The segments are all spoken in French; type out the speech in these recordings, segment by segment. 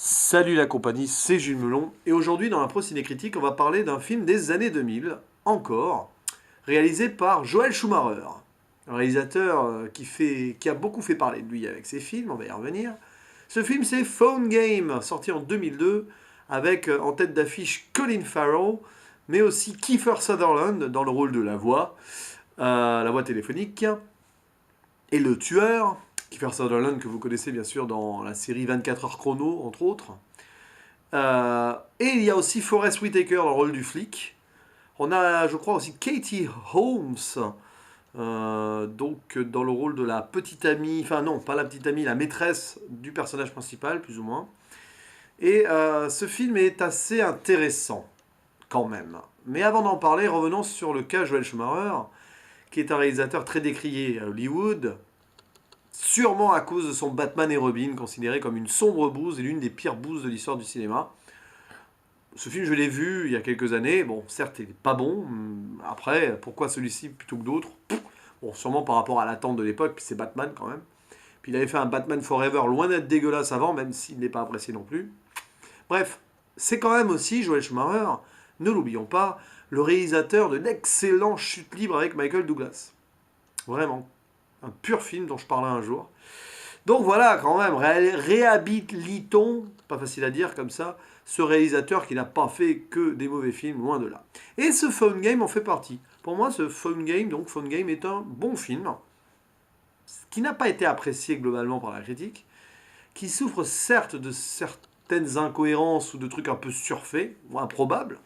Salut la compagnie, c'est Jules Melon, et aujourd'hui dans la Pro Ciné Critique, on va parler d'un film des années 2000, encore, réalisé par Joel Schumacher, un réalisateur qui a beaucoup fait parler de lui avec ses films, on va y revenir. Ce film c'est Phone Game, sorti en 2002, avec en tête d'affiche Colin Farrell, mais aussi Kiefer Sutherland dans le rôle de la voix téléphonique, et le tueur, Kiefer Sutherland que vous connaissez bien sûr dans la série 24 heures chrono, entre autres. Et il y a aussi Forest Whitaker dans le rôle du flic. On a, je crois, aussi Katie Holmes, donc dans le rôle de la petite amie, enfin non, pas la petite amie, la maîtresse du personnage principal, plus ou moins. Et ce film est assez intéressant, quand même. Mais avant d'en parler, revenons sur le cas Joel Schumacher, qui est un réalisateur très décrié à Hollywood, sûrement à cause de son Batman et Robin, considéré comme une sombre bouse et l'une des pires bouses de l'histoire du cinéma. Ce film, je l'ai vu il y a quelques années. Bon, certes, il n'est pas bon. Après, pourquoi celui-ci plutôt que d'autres? Bon, sûrement par rapport à l'attente de l'époque, puis c'est Batman quand même. Puis il avait fait un Batman Forever loin d'être dégueulasse avant, même s'il n'est pas apprécié non plus. Bref, c'est quand même aussi Joel Schumacher, ne l'oublions pas, le réalisateur de l'excellent Chute libre avec Michael Douglas. Vraiment. Un pur film dont je parlerai un jour. Donc voilà, quand même, réhabilitons, pas facile à dire comme ça, ce réalisateur qui n'a pas fait que des mauvais films, loin de là. Et ce Phone Game en fait partie. Pour moi, ce Phone Game, donc Phone Game est un bon film, qui n'a pas été apprécié globalement par la critique, qui souffre certes de certaines incohérences ou de trucs un peu surfaits, ou improbables,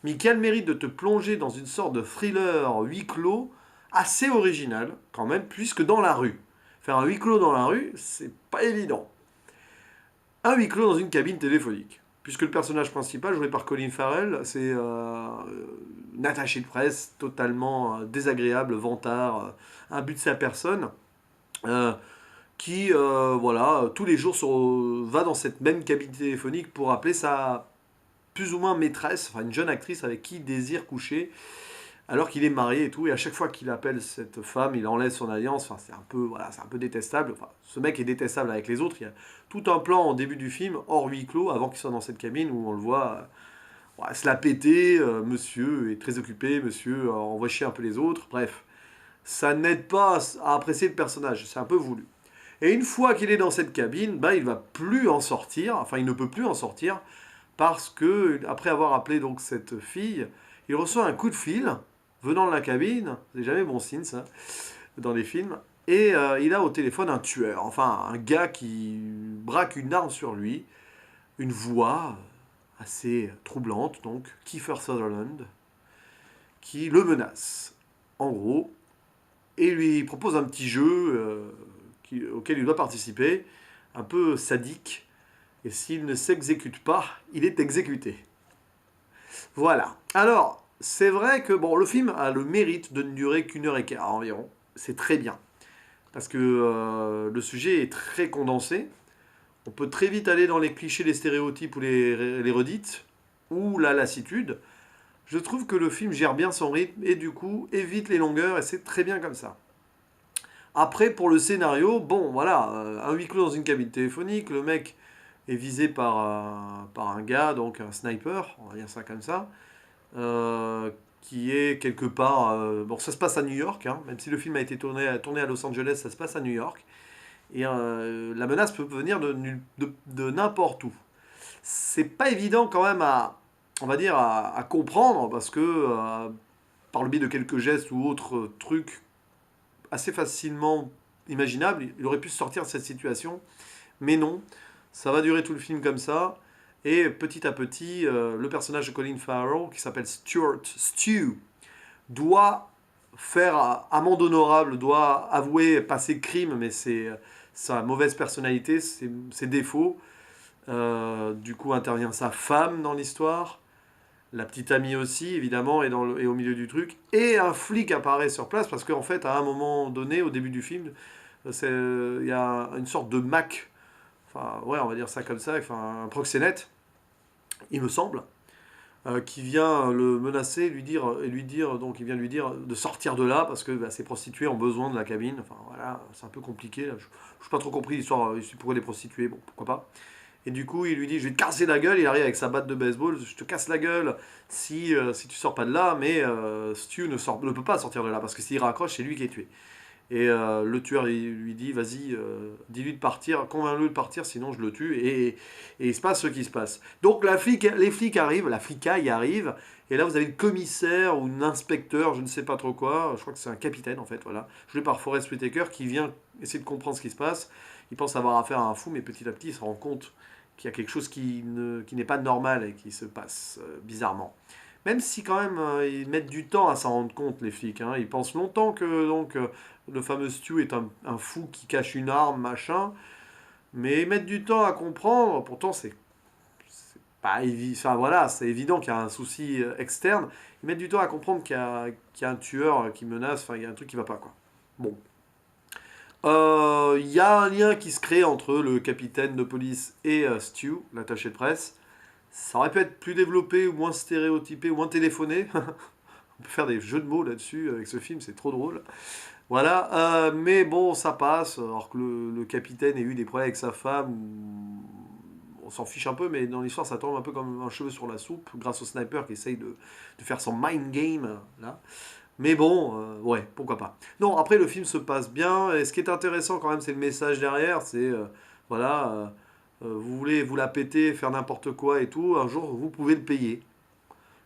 mais qui a le mérite de te plonger dans une sorte de thriller huis clos assez original, quand même, puisque dans la rue. Faire un huis clos dans la rue, c'est pas évident. Un huis clos dans une cabine téléphonique. Puisque le personnage principal, joué par Colin Farrell, c'est une attachée de presse totalement désagréable, vantard, imbu de sa personne, euh, qui, voilà, tous les jours va dans cette même cabine téléphonique pour appeler sa plus ou moins maîtresse, enfin une jeune actrice avec qui il désire coucher, alors qu'il est marié et tout, et à chaque fois qu'il appelle cette femme, il enlève son alliance, enfin c'est un peu, voilà, c'est un peu détestable, enfin, ce mec est détestable avec les autres, il y a tout un plan en début du film, hors huis clos, avant qu'il soit dans cette cabine, où on le voit ouais, se la péter, monsieur est très occupé, monsieur envoie chier un peu les autres, bref, ça n'aide pas à apprécier le personnage, c'est un peu voulu. Et une fois qu'il est dans cette cabine, bah, il va plus en sortir, enfin il ne peut plus en sortir, parce que, après avoir appelé donc cette fille, il reçoit un coup de fil venant de la cabine, c'est jamais bon signe ça, dans les films, et il a au téléphone un tueur, enfin un gars qui braque une arme sur lui, une voix assez troublante, donc Kiefer Sutherland, qui le menace, en gros, et lui propose un petit jeu auquel il doit participer, un peu sadique, et s'il ne s'exécute pas, il est exécuté. Voilà. Alors, c'est vrai que bon, le film a le mérite de ne durer qu'une heure et quart environ. C'est très bien. Parce que le sujet est très condensé. On peut très vite aller dans les clichés, les stéréotypes ou les redites, ou la lassitude. Je trouve que le film gère bien son rythme et du coup évite les longueurs et c'est très bien comme ça. Après, pour le scénario, bon, voilà, un huis clos dans une cabine téléphonique, le mec est visé par un gars, donc un sniper, on va dire ça comme ça, qui est quelque part. Bon, ça se passe à New York, hein, même si le film a été tourné à Los Angeles, ça se passe à New York. Et la menace peut venir de n'importe où. C'est pas évident quand même on va dire, à comprendre, parce que par le biais de quelques gestes ou autres trucs assez facilement imaginables, il aurait pu sortir de cette situation, mais non, ça va durer tout le film comme ça. Et petit à petit, le personnage de Colin Farrell, qui s'appelle Stu, doit faire amende honorable, doit avouer pas ses crimes, mais sa mauvaise personnalité, ses défauts. Du coup, intervient sa femme dans l'histoire, la petite amie aussi, évidemment, est au milieu du truc. Et un flic apparaît sur place, parce qu'en fait, à un moment donné, au début du film, il y a une sorte de Mac, enfin, ouais, on va dire ça comme ça, enfin, un proxénète, il me semble, qui vient le menacer lui dire, donc il vient lui dire de sortir de là parce que bah, ces prostituées ont besoin de la cabine. Enfin voilà, c'est un peu compliqué. Je n'ai pas trop compris l'histoire, pourquoi les prostituées, bon, pourquoi pas. Et du coup, il lui dit, je vais te casser la gueule. Il arrive avec sa batte de baseball, je te casse la gueule si tu sors pas de là. Mais Stu ne peut pas sortir de là, parce que s'il raccroche, c'est lui qui est tué. Et le tueur il lui dit, vas-y, dis-lui de partir, convainc-le de partir, sinon je le tue. Et il se passe ce qui se passe. Donc les flics arrivent, la flicaille arrive, et là vous avez le commissaire ou un inspecteur, je ne sais pas trop quoi, je crois que c'est un capitaine en fait, voilà, joué par Forest Whitaker, qui vient essayer de comprendre ce qui se passe. Il pense avoir affaire à un fou, mais petit à petit il se rend compte qu'il y a quelque chose qui n'est pas normal et qui se passe bizarrement. Même si quand même ils mettent du temps à s'en rendre compte, les flics. Hein. Ils pensent longtemps que le fameux Stu est un fou qui cache une arme, machin. Mais ils mettent du temps à comprendre. Pourtant, c'est pas évident. Enfin voilà, c'est évident qu'il y a un souci externe. Ils mettent du temps à comprendre qu'il y a un tueur qui menace. Enfin, il y a un truc qui va pas, quoi. Bon. Il y a un lien qui se crée entre le capitaine de police et Stu, l'attaché de presse. Ça aurait pu être plus développé, ou moins stéréotypé, ou moins téléphoné. On peut faire des jeux de mots là-dessus avec ce film, c'est trop drôle. Voilà, mais bon, ça passe, alors que le capitaine ait eu des problèmes avec sa femme, on s'en fiche un peu, mais dans l'histoire, ça tombe un peu comme un cheveu sur la soupe, grâce au sniper qui essaye de faire son mind game, là. Mais bon, ouais, pourquoi pas. Non, après, le film se passe bien, et ce qui est intéressant quand même, c'est le message derrière, c'est, voilà, vous voulez vous la péter, faire n'importe quoi et tout, un jour, vous pouvez le payer.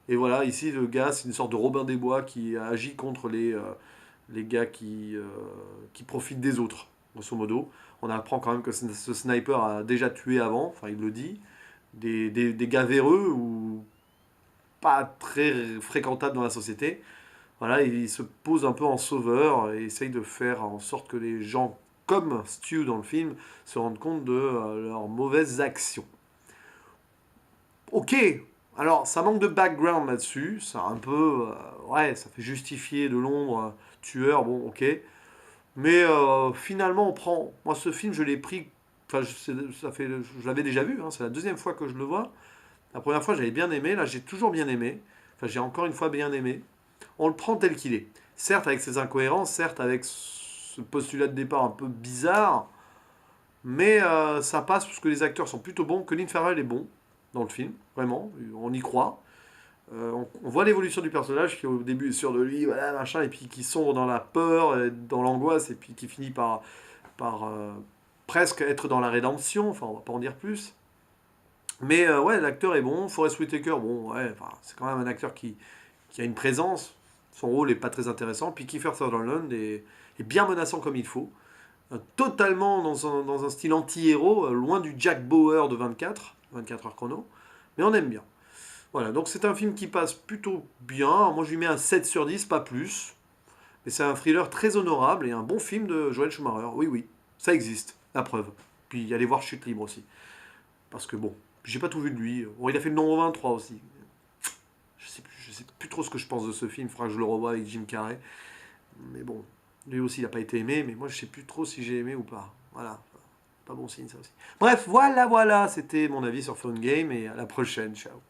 Et voilà, ici, le gars, c'est une sorte de Robin des Bois qui agit contre les gars qui profitent des autres, grosso modo. On apprend quand même que ce sniper a déjà tué avant, enfin il le dit, des gars véreux ou pas très fréquentables dans la société. Voilà, il se pose un peu en sauveur et essaye de faire en sorte que les gens, comme Stu dans le film, se rendent compte de leurs mauvaises actions. Ok, alors ça manque de background là-dessus, ça un peu, ouais, ça fait justifier de l'ombre tueur, bon, ok. Mais finalement, on prend. Moi, ce film, je l'ai pris. Enfin, je l'avais déjà vu, hein, c'est la deuxième fois que je le vois. La première fois, j'avais bien aimé. Là, j'ai toujours bien aimé. Enfin, j'ai encore une fois bien aimé. On le prend tel qu'il est. Certes, avec ses incohérences, certes, avec ce postulat de départ un peu bizarre. Mais ça passe parce que les acteurs sont plutôt bons. Colin Farrell est bon dans le film, vraiment. On y croit. On voit l'évolution du personnage qui au début est sûr de lui, voilà, machin, et puis qui sombre dans la peur, dans l'angoisse, et puis qui finit par presque être dans la rédemption, enfin on va pas en dire plus. Mais ouais, l'acteur est bon, Forest Whitaker, bon, ouais, enfin, c'est quand même un acteur qui a une présence, son rôle est pas très intéressant, puis Kiefer Sutherland est bien menaçant comme il faut, totalement dans un style anti-héros, loin du Jack Bauer de 24 heures chrono, mais on aime bien. Voilà, donc c'est un film qui passe plutôt bien. Moi, je lui mets un 7 sur 10, pas plus. Mais c'est un thriller très honorable et un bon film de Joel Schumacher. Oui, oui, ça existe, la preuve. Puis allez voir Chute Libre aussi. Parce que bon, j'ai pas tout vu de lui. Bon, il a fait le nombre 23 aussi. Je sais plus trop ce que je pense de ce film. Il faudra que je le revoie avec Jim Carrey. Mais bon, lui aussi, il n'a pas été aimé. Mais moi, je sais plus trop si j'ai aimé ou pas. Voilà, pas bon signe ça aussi. Bref, voilà, c'était mon avis sur Phone Game et à la prochaine. Ciao.